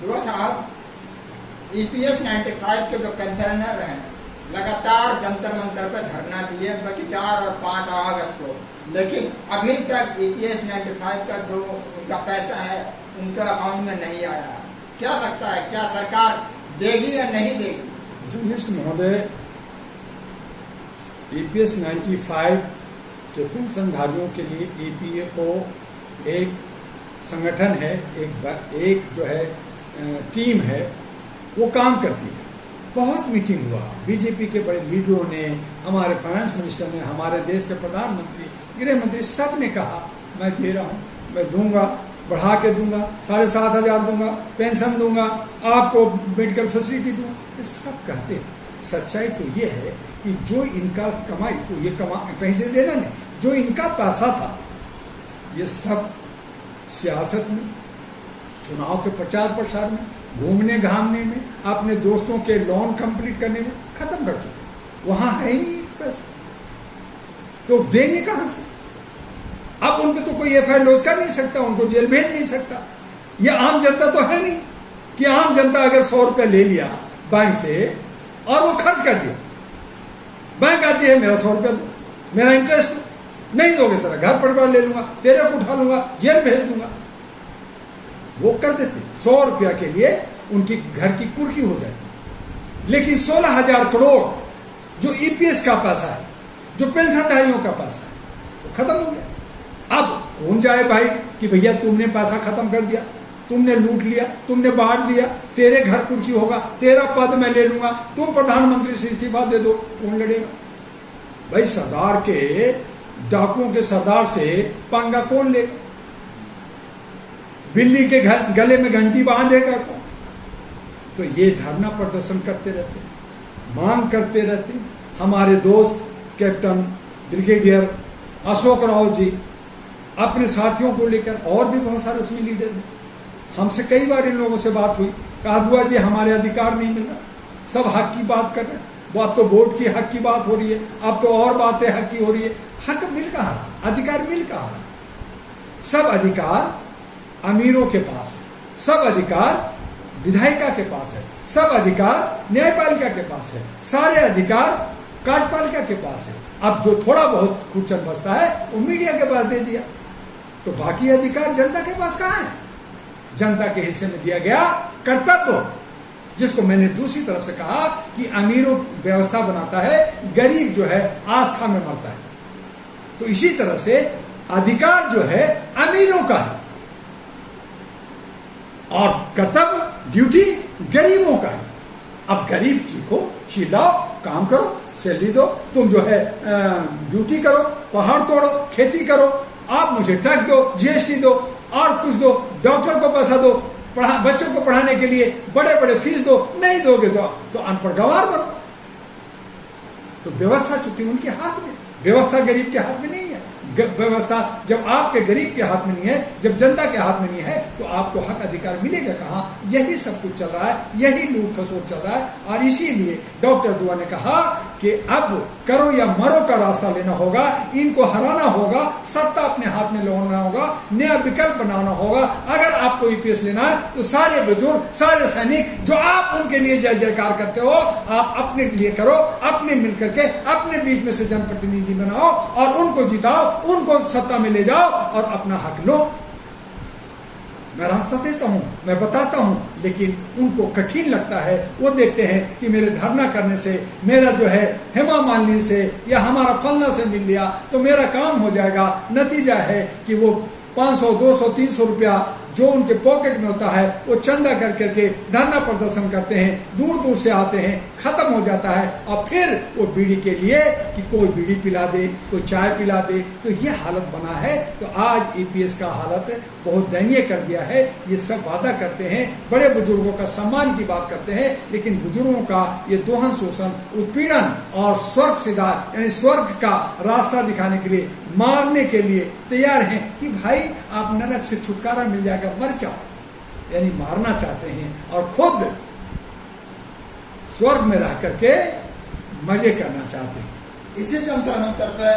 दुआ साहब, EPS 95 के जो पेंशनर हैं लगातार जंतर मंतर पर धरना दिए, बल्कि 4 और 5 अगस्त को, लेकिन अभी तक EPS 95 का जो उनका पैसा है उनका अकाउंट में नहीं आया। क्या लगता है, क्या सरकार देगी या नहीं देगी? जर्नलिस्ट महोदय, EPS 95 के पेंशनधारियों के लिए EPO एक संगठन है, एक जो है टीम है, वो काम करती है। बहुत मीटिंग हुआ, बीजेपी के बड़े लीडरों ने, हमारे फाइनेंस मिनिस्टर ने, हमारे देश के प्रधानमंत्री, गृह मंत्री, सब ने कहा मैं दे रहा हूँ, मैं दूंगा, बढ़ा के दूंगा, 7,500 दूंगा, पेंशन दूंगा, आपको मेडिकल फैसिलिटी दूंगा, ये सब कहते हैं। सच्चाई तो ये है कि जो इनका कमाई, तो ये कहीं से देना नहीं, जो इनका पैसा था ये सब सियासत में, चुनाव के प्रचार प्रसार में, घूमने घामने में, अपने दोस्तों के लोन कंप्लीट करने में खत्म कर चुके। वहां है ही नहीं पैसा, तो देंगे कहां से? अब उन पे तो कोई FIR लॉज कर नहीं सकता, उनको जेल भेज नहीं सकता। ये आम जनता तो है नहीं कि आम जनता अगर 100 रुपया ले लिया बैंक से और वो खर्च कर दिया, बैंक आती है मेरा 100 रुपया दो, मेरा इंटरेस्ट नहीं दोगे तेरा घर परिवार ले लूंगा, तेरे को उठा लूंगा, जेल भेज दूंगा। वो कर देते, 100 रुपया के लिए उनकी घर की कुर्की हो जाती। लेकिन 16,000 करोड़ जो EPS का पैसा है, जो पेंशनधारियों का पैसा है, वो खत्म हो गया। अब कौन जाए भाई कि भैया तुमने पैसा खत्म कर दिया, तुमने लूट लिया, तुमने बांट दिया, तेरे घर कुर्की होगा, तेरा पद मैं ले लूंगा, तुम प्रधानमंत्री से इस्तीफा दे दो, कौन लड़ेगा भाई? सरदार के, डाकुओं के सरदार से पंगा कौन ले? बिल्ली के गले में घंटी बांधेगा कौन? तो ये धरना प्रदर्शन करते रहते, मांग करते रहते। हमारे दोस्त कैप्टन ब्रिगेडियर अशोक राव जी अपने साथियों को लेकर, और भी बहुत सारे उसमें लीडर हैं, हमसे कई बार इन लोगों से बात हुई, कहा दुआ जी हमारे अधिकार नहीं मिल रहा, सब हक की बात कर रहे हैं। वो अब तो वोट की हक की बात हो रही है, अब तो और बातें हक की हो रही है। हक मिल कहाँ, अधिकार मिल कहाँ? सब अधिकार अमीरों के पास है, सब अधिकार विधायिका के पास है, सब अधिकार न्यायपालिका के पास है, सारे अधिकार कार्यपालिका के पास है। अब जो थोड़ा बहुत खुर्चन बचता है वो मीडिया के पास दे दिया, तो बाकी अधिकार जनता के पास कहाँ है? जनता के हिस्से में दिया गया कर्तव्य, जिसको मैंने दूसरी तरफ से कहा कि अमीरों व्यवस्था बनाता है, गरीब जो है आस्था में मरता है। तो इसी तरह से अधिकार जो है अमीरों का है और कर्तव्य, ड्यूटी गरीबों का है। अब गरीब जी को चिल्लाओ, काम करो, सैलरी दो, तुम जो है ड्यूटी करो, पहाड़ तोड़ो, खेती करो, आप मुझे टैक्स दो, GST दो, और कुछ दो, डॉक्टर को पैसा दो, बच्चों को पढ़ाने के लिए बड़े बड़े फीस दो, नहीं दोगे तो अनपढ़ गंवार बनो। तो व्यवस्था चूंकि उनके हाथ में, व्यवस्था गरीब के हाथ में नहीं है। व्यवस्था जब आपके गरीब के हाथ में नहीं है, जब जनता के हाथ में नहीं है, तो आपको हक अधिकार मिलेगा कहाँ? यही सब कुछ चल रहा है, यही लूट खसोट चल रहा है। और इसीलिए डॉक्टर दुआ ने कहा कि अब करो या मरो का रास्ता लेना होगा, इनको हराना होगा, सत्ता अपने हाथ में लाना होगा, नया विकल्प बनाना होगा। अगर आपको EPS लेना है तो सारे बुजुर्ग, सारे सैनिक जो आप उनके लिए जय जयकार करते हो, आप अपने लिए करो, अपने मिलकर के अपने बीच में से जनप्रतिनिधि बनाओ और उनको जिताओ, उनको सत्ता में ले जाओ और अपना हक लो। मैं रास्ता देता हूं, मैं बताता हूं, लेकिन उनको कठिन लगता है। वो देखते हैं कि मेरे धरना करने से, मेरा जो है हेमा मालिनी से या हमारा फलना से मिल लिया तो मेरा काम हो जाएगा। नतीजा है कि वो 500, 200, 300 रुपया जो उनके पॉकेट में होता है वो चंदा कर करके धरना प्रदर्शन करते हैं, दूर दूर से आते हैं, खत्म हो जाता है। और फिर वो बीड़ी के लिए कि कोई बीड़ी पिला दे, कोई चाय पिला दे, तो ये हालत बना है। तो आज EPS का हालत बहुत दयनीय कर दिया है। ये सब वादा करते हैं, बड़े बुजुर्गों का सम्मान की बात करते हैं, लेकिन बुजुर्गों का ये दोहन, शोषण, उत्पीड़न और स्वर्ग सिधार यानी स्वर्ग का रास्ता दिखाने के लिए, मारने के लिए तैयार हैं कि भाई आप नरक से छुटकारा मिल जाएगा, मर जाओ, यानी मारना चाहते हैं और खुद स्वर्ग में रह करके मजे करना चाहते हैं। इसी जंतर मंतर पे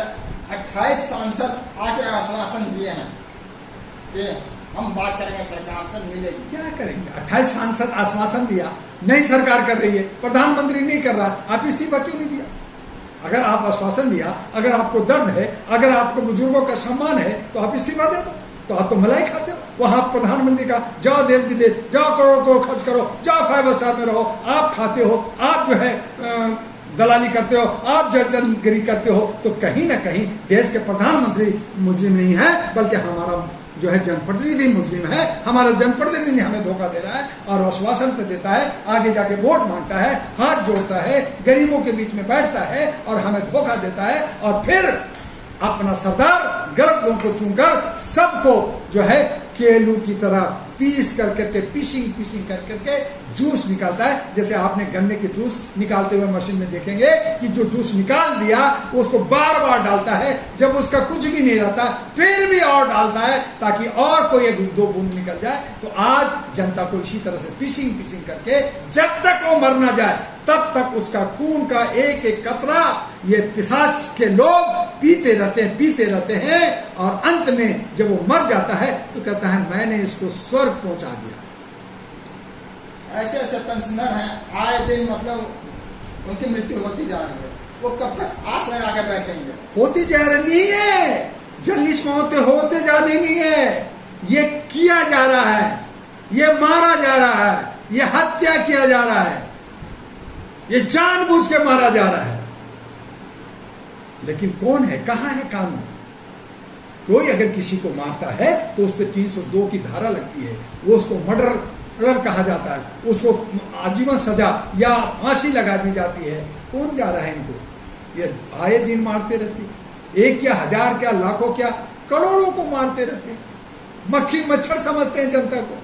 28 सांसद आके आश्वासन दिए हैं कि हम बात करेंगे सरकार से, मिलेगी। क्या करेंगे? 28 सांसद आश्वासन दिया, नई सरकार कर रही है, प्रधानमंत्री नहीं कर रहा, आप इस्तीफा क्यों नहीं दिया? अगर आप आश्वासन दिया, अगर आपको दर्द है, अगर आपको बुजुर्गों का सम्मान है, तो आप इस्तीफा दे दो। तो आप तो मलाई खाते हो। वहां प्रधानमंत्री का जाओ देश विदेश, जाओ करोड़ करोड़ खर्च करो, जाओ 5 स्टार में रहो, आप खाते हो, आप जो है दलाली करते हो, आप जर्जनगिरी करते हो। तो कहीं ना कहीं देश के प्रधानमंत्री मुजरिम नहीं है, बल्कि हमारा जो है जनप्रतिनिधि मुजरिम है। हमारा जनप्रतिनिधि हमें धोखा दे रहा है और आश्वासन पे देता है, आगे जाके वोट मांगता है, हाथ जोड़ता है, गरीबों के बीच में बैठता है और हमें धोखा देता है, और फिर अपना सरदार गलत लोगों को चुनकर सबको जो है केलू की तरह पीस कर करके पीसिंग कर करके जूस निकालता है। जैसे आपने गन्ने के जूस निकालते हुए मशीन में देखेंगे कि जो जूस निकाल दिया उसको बार बार डालता है, जब उसका कुछ भी नहीं रहता फिर भी और डालता है ताकि और कोई 1-2 बूंद निकल जाए। तो आज जनता को इसी तरह से पीसिंग करके जब तक वो मर ना जाए तब तक उसका खून का एक एक कतरा ये पिशाच के लोग पीते रहते हैं और अंत में जब वो मर जाता है तो कहता है मैंने इसको स्वर्ग पहुंचा दिया। ऐसे ऐसे पेंशनर हैं, आए दिन मतलब उनकी मृत्यु होती जा रही है, वो कब तक आस लगा के बैठेंगे? होती जा रही है, जल्दी मौतें होते जा रही है, ये किया जा रहा है, ये मारा जा रहा है, ये हत्या किया जा रहा है, ये जानबूझ के मारा जा रहा है। लेकिन कौन है, कहां है कानून? कोई अगर किसी को मारता है तो उस पर 302 की धारा लगती है, वो उसको मर्डर कहा जाता है, उसको आजीवन सजा या फांसी लगा दी जाती है। कौन जा रहा है इनको? ये आए दिन मारते रहते, एक क्या, हजार क्या, लाखों क्या, करोड़ों को मारते रहते, मक्खी मच्छर समझते हैं जनता को,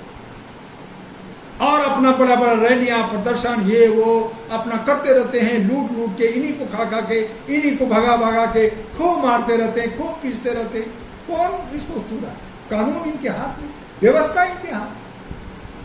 और अपना बड़ा बड़ा रैलियां प्रदर्शन ये वो अपना करते रहते हैं, लूट के, इन्हीं को खा के, इन्हीं को भगा के खूब मारते रहते हैं, खूब पीसते रहते हैं। कौन इसको छूटा? कानून इनके हाथ में, व्यवस्था इनके हाथ,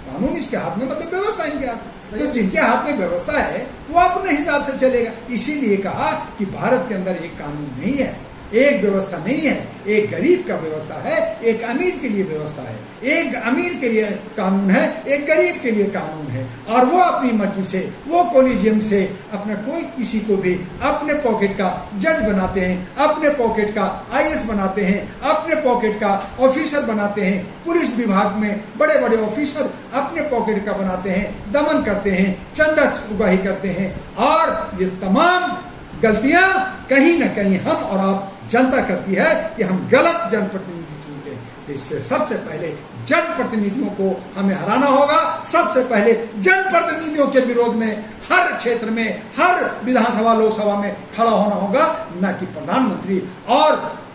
कानून इसके हाथ में मतलब व्यवस्था इनके हाथ में। तो जिनके हाथ में व्यवस्था है वो अपने हिसाब से चलेगा। इसीलिए कहा कि भारत के अंदर एक कानून नहीं है, एक व्यवस्था नहीं है, एक गरीब का व्यवस्था है, एक अमीर के लिए व्यवस्था है, एक अमीर के लिए कानून है, एक गरीब के लिए कानून है। और वो अपनी मर्जी से, वो कोलिजियम से अपना कोई किसी को भी अपने पॉकेट का जज बनाते हैं, अपने पॉकेट का आईएएस बनाते हैं, अपने पॉकेट का ऑफिसर बनाते हैं। पुलिस विभाग में बड़े बड़े ऑफिसर अपने पॉकेट का बनाते हैं, दमन करते हैं, चंदा उगाही करते हैं। और ये तमाम गलतियां कहीं ना कहीं हम और आप जनता करती है कि हम गलत जनप्रतिनिधि चुनते हैं। तो इससे सबसे पहले जनप्रतिनिधियों को हमें हराना होगा। सबसे पहले जनप्रतिनिधियों के विरोध में हर क्षेत्र में, हर विधानसभा लोकसभा में खड़ा होना होगा, न कि प्रधानमंत्री और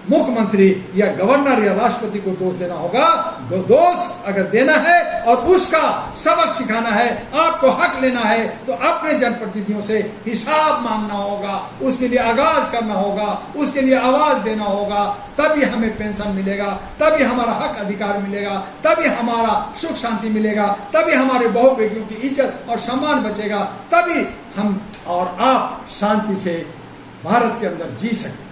मुख्यमंत्री या गवर्नर या राष्ट्रपति को दोष देना होगा। दोष अगर देना है और उसका सबक सिखाना है, आपको हक लेना है, तो अपने जनप्रतिनिधियों से हिसाब मांगना होगा, उसके लिए आगाज करना होगा, उसके लिए आवाज देना होगा। तभी हमें पेंशन मिलेगा, तभी हमारा हक अधिकार मिलेगा, तभी हमारा सुख शांति मिलेगा, तभी हमारे बहु बेटियों की इज्जत और सम्मान बचेगा, तभी हम और आप शांति से भारत के अंदर जी सकते।